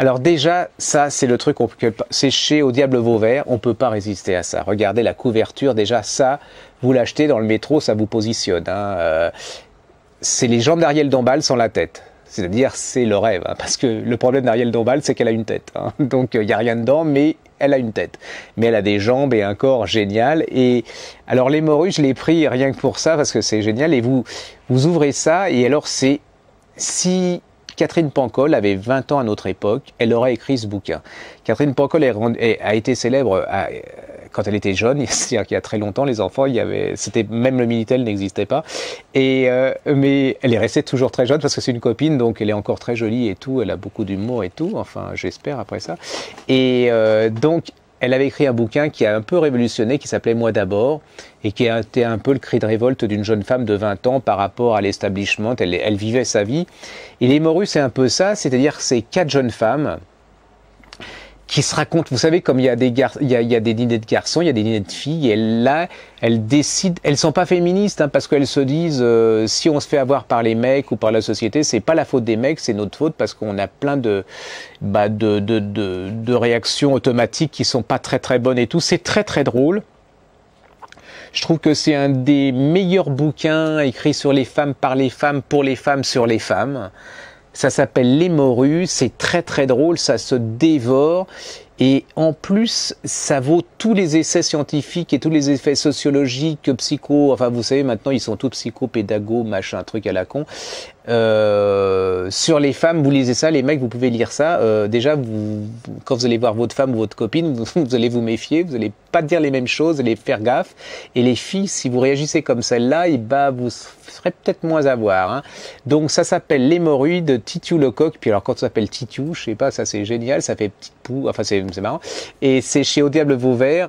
Alors déjà, ça c'est le truc, c'est chez Au Diable Vauvert, on peut pas résister à ça. Regardez la couverture, déjà ça, vous l'achetez dans le métro, ça vous positionne. Hein. C'est les jambes d'Ariel Dombal sans la tête. C'est-à-dire, c'est le rêve, hein, parce que le problème d'Ariel Dombal, c'est qu'elle a une tête. Hein. Donc, il n'y a rien dedans, mais elle a une tête. Mais elle a des jambes et un corps génial. Et alors, les morues, je l'ai pris rien que pour ça, parce que c'est génial. Et vous ouvrez ça, et alors, c'est... Si Catherine Pancol avait 20 ans à notre époque, elle aurait écrit ce bouquin. Catherine Pancol a été célèbre quand elle était jeune, c'est-à-dire qu'il y a très longtemps, les enfants, c'était même le Minitel n'existait pas. Mais elle est restée toujours très jeune parce que c'est une copine, donc elle est encore très jolie et tout. Elle a beaucoup d'humour et tout. Enfin, j'espère après ça. Et donc, elle avait écrit un bouquin qui a un peu révolutionné, qui s'appelait Moi d'abord, et qui a été un peu le cri de révolte d'une jeune femme de 20 ans par rapport à l'establishment. Elle vivait sa vie. Et Les Morues, c'est un peu ça, c'est-à-dire que c'est 4 jeunes femmes qui se racontent, vous savez, comme il y a des dîners de garçons, il y a des dîners de filles, et là, elles décident, elles sont pas féministes, hein, parce qu'elles se disent, si on se fait avoir par les mecs ou par la société, c'est pas la faute des mecs, c'est notre faute, parce qu'on a plein de réactions automatiques qui sont pas très très bonnes et tout. C'est très très drôle. Je trouve que c'est un des meilleurs bouquins écrits sur les femmes, par les femmes, pour les femmes, sur les femmes. Ça s'appelle Les Morues, c'est très très drôle, ça se dévore et en plus ça vaut tous les essais scientifiques et tous les effets sociologiques, psycho, enfin vous savez maintenant ils sont tous psychopédagogues, machin, truc à la con. Sur les femmes, vous lisez ça, les mecs vous pouvez lire ça, déjà quand vous allez voir votre femme ou votre copine, vous allez vous méfier, vous allez pas dire les mêmes choses, vous allez faire gaffe, et les filles, si vous réagissez comme celle-là, vous serez peut-être moins à voir. Hein. Donc ça s'appelle Les Morues de Titiou Lecoq, puis alors quand ça s'appelle Titiou, je sais pas, ça c'est génial, ça fait petite poux, enfin c'est marrant, et c'est chez Au Diable Vauvert.